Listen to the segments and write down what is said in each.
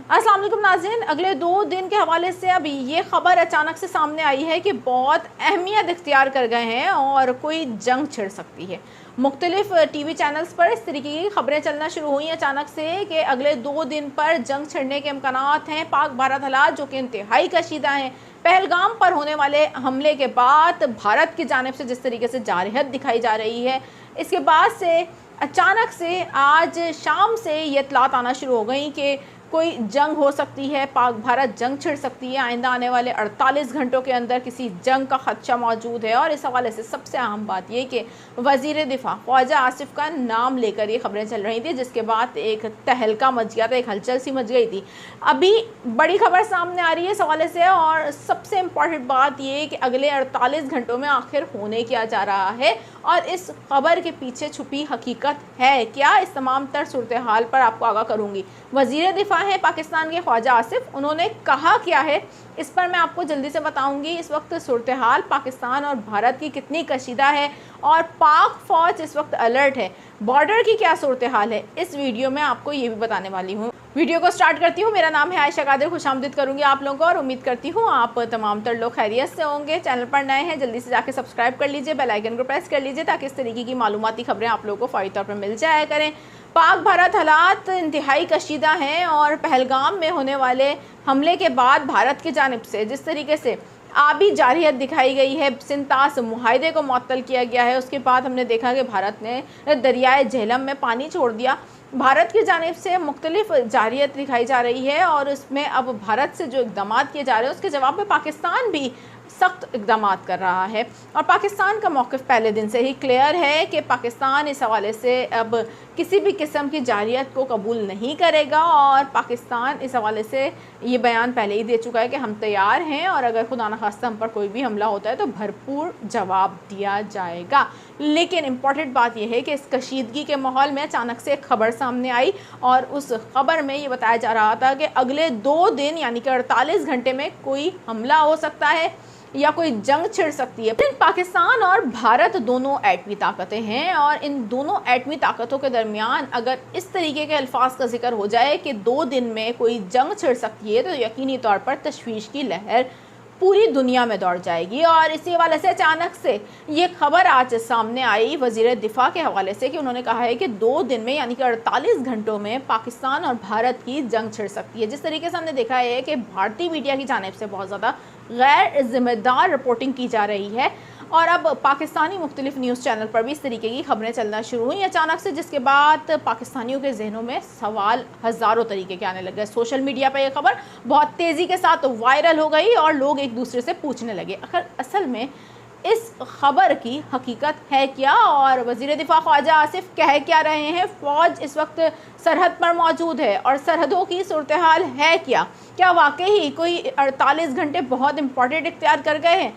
अस्सलाम वालेकुम नाज़रीन, अगले 2 दिन के हवाले से अब ये ख़बर अचानक से सामने आई है कि बहुत अहमियत इख्तियार कर गए हैं और कोई जंग छिड़ सकती है। मुख्तलिफ टीवी चैनल्स पर इस तरीके की खबरें चलना शुरू हुई अचानक से कि अगले 2 दिन पर जंग छिड़ने के इम्कानात हैं। पाक भारत हालात जो कि इंतहाई कशीदा हैं, पहलगाम पर होने वाले हमले के बाद भारत की जानिब से जिस तरीके से जारहत दिखाई जा रही है, इसके बाद से अचानक से आज शाम से ये इत्तलात आना शुरू हो गई कि कोई जंग हो सकती है, पाक भारत जंग छिड़ सकती है। आइंदा आने वाले 48 घंटों के अंदर किसी जंग का खदशा मौजूद है। और इस हवाले से सबसे अहम बात ये कि वज़ीर दिफा ख्वाजा आसिफ का नाम लेकर ये खबरें चल रही थी, जिसके बाद एक तहलका मच गया था, एक हलचल सी मच गई थी। अभी बड़ी खबर सामने आ रही है इस हवाले से, और सबसे इम्पॉर्टेंट बात ये कि अगले 48 घंटों में आखिर होने क्या जा रहा है और इस खबर के पीछे छुपी हकीकत है क्या। इस तमाम तर सूरत हाल पर आपको आगाह करूँगी। वज़ीर दिफा है पाकिस्तान के ख्वाजा आसिफ, उन्होंने कहा क्या है इस पर मैं आपको जल्दी से बताऊंगी। इस वक्त सूरत हाल पाकिस्तान और भारत की कितनी कशीदा है और पाक फ़ौज इस वक्त अलर्ट है, बॉर्डर की क्या सूरत हाल है, इस वीडियो में आपको ये भी बताने वाली हूँ। वीडियो को स्टार्ट करती हूँ। मेरा नाम है आयशा कादिर, खुशामदीद करूँगी आप लोगों को और उम्मीद करती हूँ आप तमाम तर लोग खैरियत से होंगे। चैनल पर नए हैं जल्दी से जाके सब्सक्राइब कर लीजिए, बेल आइकन को प्रेस कर लीजिए ताकि इस तरीके की मालूमाती खबरें आप लोगों को फौरी तौर पर मिल जाया करें। पाक भारत हालात इंतहाई कशीदा हैं और पहलगाम में होने वाले हमले के बाद भारत की जानिब से जिस तरीके से आबी जारहियत दिखाई गई है, सिंतास मुआहदे को मुअत्तल किया गया है, उसके बाद हमने देखा कि भारत ने दरियाए झेलम में पानी छोड़ दिया। भारत की जानिब से मुख्तलिफ जारहियत दिखाई जा रही है और उसमें अब भारत से जो इक़दाम किए जा रहे हैं उसके जवाब में पाकिस्तान भी सख्त इक़दाम कर रहा है। और पाकिस्तान का मौक़िफ़ पहले दिन से ही क्लियर है कि पाकिस्तान इस हवाले से अब किसी भी किस्म की जारहियत को कबूल नहीं करेगा और पाकिस्तान इस हवाले से ये बयान पहले ही दे चुका है कि हम तैयार हैं और अगर खुदा न खास्ता हम पर कोई भी हमला होता है तो भरपूर जवाब दिया जाएगा। लेकिन इम्पॉर्टेंट बात यह है कि इस कशीदगी के माहौल में अचानक से एक खबर सामने आई और उस खबर में ये बताया जा रहा था कि अगले 2 दिन यानी कि 48 घंटे में कोई हमला हो सकता है या कोई जंग छिड़ सकती है। पाकिस्तान और भारत दोनों एटमी ताकतें हैं और इन दोनों एटमी ताकतों के दरमियान अगर इस तरीके के अल्फाज का जिक्र हो जाए कि 2 दिन में कोई जंग छिड़ सकती है तो यकीनी तौर पर तशवीश की लहर पूरी दुनिया में दौड़ जाएगी। और इसी हवाले से अचानक से ये खबर आज सामने आई वज़ीर दिफा के हवाले से कि उन्होंने कहा है कि 2 दिन में यानी कि 48 घंटों में पाकिस्तान और भारत की जंग छिड़ सकती है। जिस तरीके से हमने देखा है कि भारतीय मीडिया की जानिब से बहुत ज़्यादा गैर ज़िम्मेदार रिपोर्टिंग की जा रही है और अब पाकिस्तानी मुख्तलिफ न्यूज़ चैनल पर भी इस तरीके की खबरें चलना शुरू हुई अचानक से, जिसके बाद पाकिस्तानियों के जहनों में सवाल हज़ारों तरीके के आने लग गए। सोशल मीडिया पर यह खबर बहुत तेज़ी के साथ वायरल हो गई और लोग एक दूसरे से पूछने लगे आखिर असल में इस खबर की हकीकत है क्या और वज़ीर दिफा ख्वाजा आसिफ कह क्या रहे हैं। फ़ौज इस वक्त सरहद पर मौजूद है और सरहदों की सूरत हाल है क्या वाकई ही कोई 48 घंटे बहुत इंपॉर्टेंट इख्तियार कर गए हैं।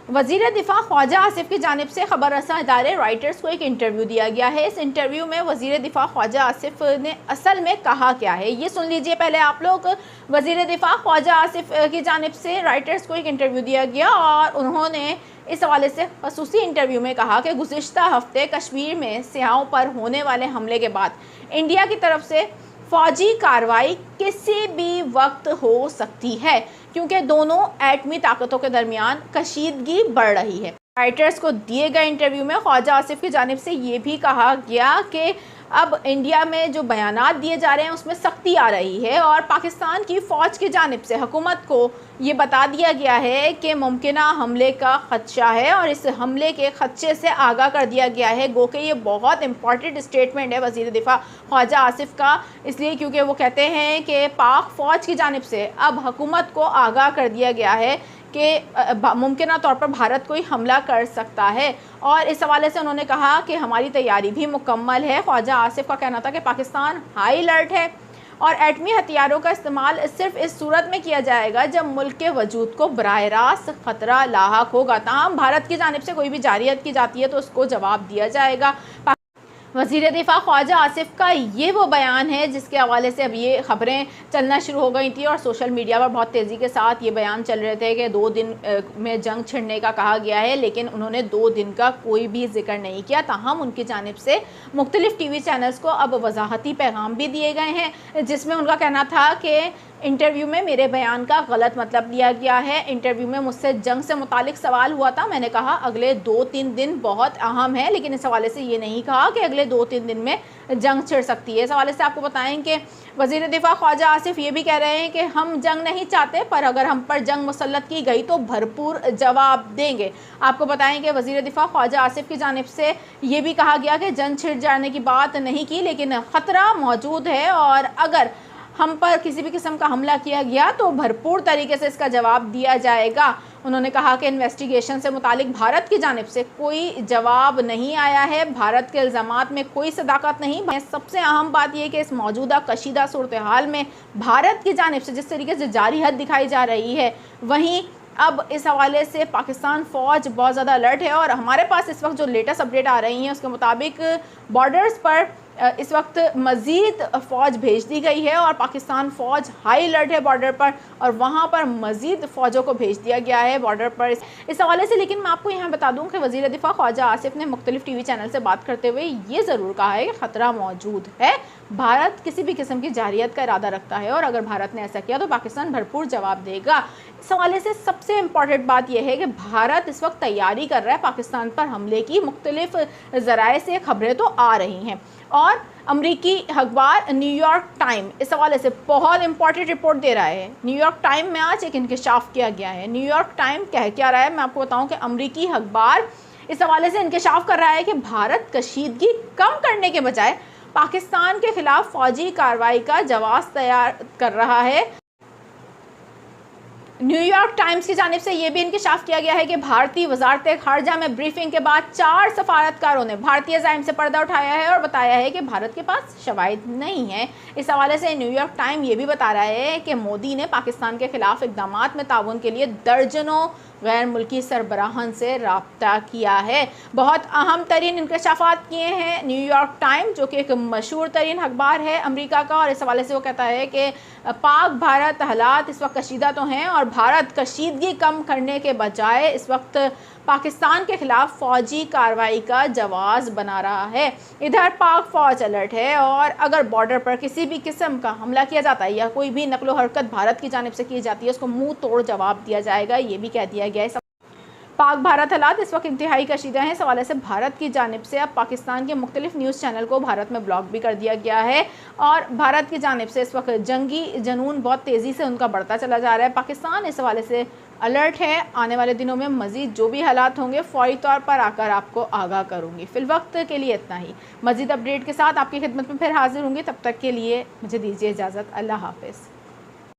वज़ीर दिफा ख्वाजा आसिफ की जानिब से खबर रसा इदारे रॉयटर्स को एक इंटरव्यू दिया गया है। इस इंटरव्यू में वज़ीर दिफा ख्वाजा आसिफ ने असल में कहा क्या है ये सुन लीजिए पहले आप लोग। वज़ीर दिफा ख्वाजा आसिफ की जानिब से रॉयटर्स को एक इंटरव्यू दिया गया और उन्होंने इस हवाले से खसूसी इंटरव्यू में कहा कि गुज़िश्ता हफ्ते कश्मीर में सियाहों पर होने वाले हमले के बाद इंडिया की तरफ से फ़ौजी कार्रवाई किसी भी वक्त हो सकती है क्योंकि दोनों एटमी ताकतों के दरमियान कशीदगी बढ़ रही है। राइटर्स को दिए गए इंटरव्यू में ख्वाजा आसिफ की जानिब से ये भी कहा गया कि अब इंडिया में जो बयानात दिए जा रहे हैं उसमें सख्ती आ रही है और पाकिस्तान की फ़ौज की जानिब से हुकूमत को ये बता दिया गया है कि मुमकिना हमले का ख़दशा है और इस हमले के ख़दशे से आगाह कर दिया गया है। गो कि ये बहुत इंपॉर्टेंट स्टेटमेंट है वज़ीर दिफा ख्वाजा आसिफ का, इसलिए क्योंकि वो कहते हैं कि पाक फ़ौज की जानिब से अब हुकूमत को आगाह कर दिया गया है कि मुमकिन तौर पर भारत कोई हमला कर सकता है और इस हवाले से उन्होंने कहा कि हमारी तैयारी भी मुकम्मल है। ख्वाजा आसिफ का कहना था कि पाकिस्तान हाई अलर्ट है और एटमी हथियारों का इस्तेमाल सिर्फ इस सूरत में किया जाएगा जब मुल्क के वजूद को बराह रास्त ख़तरा लाहक होगा। तमाम भारत की जानिब से कोई भी जारहियत की जाती है तो उसको जवाब दिया जाएगा। वज़ीर दिफा ख्वाजा आसिफ का ये वो बयान है जिसके हवाले से अब ये ख़बरें चलना शुरू हो गई थी और सोशल मीडिया पर बहुत तेज़ी के साथ ये बयान चल रहे थे कि 2 दिन में जंग छिड़ने का कहा गया है, लेकिन उन्होंने 2 दिन का कोई भी जिक्र नहीं किया। ताहम उनकी जानिब से मुख्तलिफ़ टीवी चैनल्स को अब वजाहती पैगाम भी दिए गए हैं जिसमें उनका कहना था कि انٹرویو میں میرے بیان کا غلط مطلب لیا گیا ہے۔ انٹرویو میں مجھ سے جنگ سے متعلق سوال ہوا تھا، میں نے کہا اگلے 2-3 دن بہت اہم ہے، لیکن اس حوالے سے یہ نہیں کہا کہ اگلے 2-3 دن میں جنگ چھڑ سکتی ہے۔ اس حوالے سے آپ کو بتائیں کہ وزیر دفاع خواجہ آصف یہ بھی کہہ رہے ہیں کہ ہم جنگ نہیں چاہتے، پر اگر ہم پر جنگ مسلط کی گئی تو بھرپور جواب دیں گے۔ آپ کو بتائیں کہ وزیر دفاع خواجہ آصف کی جانب سے یہ بھی کہا گیا کہ جنگ چھڑ جانے کی بات نہیں کی، لیکن خطرہ موجود ہے اور اگر ہم پر کسی بھی قسم کا حملہ کیا گیا تو بھرپور طریقے سے اس کا جواب دیا جائے گا۔ انہوں نے کہا کہ انویسٹیگیشن سے متعلق بھارت کی جانب سے کوئی جواب نہیں آیا ہے، بھارت کے الزامات میں کوئی صداقت نہیں۔ سب سے اہم بات یہ کہ اس موجودہ کشیدہ صورتحال میں بھارت کی جانب سے جس طریقے سے جاری حد دکھائی جا رہی ہے، وہیں اب اس حوالے سے پاکستان فوج بہت زیادہ الرٹ ہے، اور ہمارے پاس اس وقت جو لیٹسٹ اپڈیٹ آ رہی ہیں اس کے مطابق بارڈرز پر اس وقت مزید فوج بھیج دی گئی ہے، اور پاکستان فوج ہائی الرٹ ہے بارڈر پر، اور وہاں پر مزید فوجوں کو بھیج دیا گیا ہے بارڈر پر اس حوالے سے۔ لیکن میں آپ کو یہاں بتا دوں کہ وزیر دفاع خواجہ آصف نے مختلف ٹی وی چینل سے بات کرتے ہوئے یہ ضرور کہا ہے کہ خطرہ موجود ہے، بھارت کسی بھی قسم کی جارحیت کا ارادہ رکھتا ہے، اور اگر بھارت نے ایسا کیا تو پاکستان بھرپور جواب دے گا۔ اس حوالے سے سب سے امپورٹنٹ بات یہ ہے کہ بھارت اس وقت تیاری کر رہا ہے پاکستان پر حملے کی، مختلف ذرائع سے خبریں تو آ رہی ہیں، اور امریکی اخبار نیو یارک ٹائم اس حوالے سے بہت امپورٹنٹ رپورٹ دے رہا ہے۔ نیو یارک ٹائم میں آج ایک انکشاف کیا گیا ہے۔ نیو یارک ٹائم کہہ کیا رہا ہے، میں آپ کو بتاؤں کہ امریکی اخبار اس حوالے سے انکشاف کر رہا ہے کہ بھارت کشیدگی کم کرنے کے بجائے پاکستان کے خلاف فوجی کارروائی کا جواز تیار کر رہا ہے۔ نیو یارک ٹائمز کی جانب سے یہ بھی انکشاف کیا گیا ہے کہ بھارتی وزارت خارجہ میں بریفنگ کے بعد 4 سفارتکاروں نے بھارتی عزائم سے پردہ اٹھایا ہے اور بتایا ہے کہ بھارت کے پاس شواہد نہیں ہیں۔ اس حوالے سے نیو یارک ٹائم یہ بھی بتا رہا ہے کہ مودی نے پاکستان کے خلاف اقدامات میں تعاون کے لیے درجنوں غیر ملکی سربراہان سے رابطہ کیا ہے۔ بہت اہم ترین انکشافات کیے ہیں نیو یارک ٹائم، جو کہ ایک مشہور ترین اخبار ہے امریکہ کا، اور اس حوالے سے وہ کہتا ہے کہ پاک بھارت حالات اس وقت کشیدہ تو ہیں، اور بھارت کشیدگی کم کرنے کے بجائے اس وقت پاکستان کے خلاف فوجی کارروائی کا جواز بنا رہا ہے۔ ادھر پاک فوج الرٹ ہے، اور اگر بارڈر پر کسی بھی قسم کا حملہ کیا جاتا ہے یا کوئی بھی نقل و حرکت بھارت کی جانب سے کی جاتی ہے اس کو منہ توڑ جواب دیا جائے گا، یہ بھی کہہ دیا گیا ہے۔ پاک بھارت حالات اس وقت انتہائی کشیدہ ہیں۔ اس حوالے سے بھارت کی جانب سے اب پاکستان کے مختلف نیوز چینل کو بھارت میں بلاک بھی کر دیا گیا ہے، اور بھارت کی جانب سے اس وقت جنگی جنون بہت تیزی سے ان کا بڑھتا چلا جا رہا ہے۔ پاکستان اس حوالے سے الرٹ ہے، آنے والے دنوں میں مزید جو بھی حالات ہوں گے فوری طور پر آ کر آپ کو آگاہ کروں گی۔ فی الوقت کے لیے اتنا ہی، مزید اپڈیٹ کے ساتھ آپ کی خدمت میں پھر حاضر ہوں گی، تب تک کے لیے مجھے دیجیے اجازت۔ اللہ حافظ۔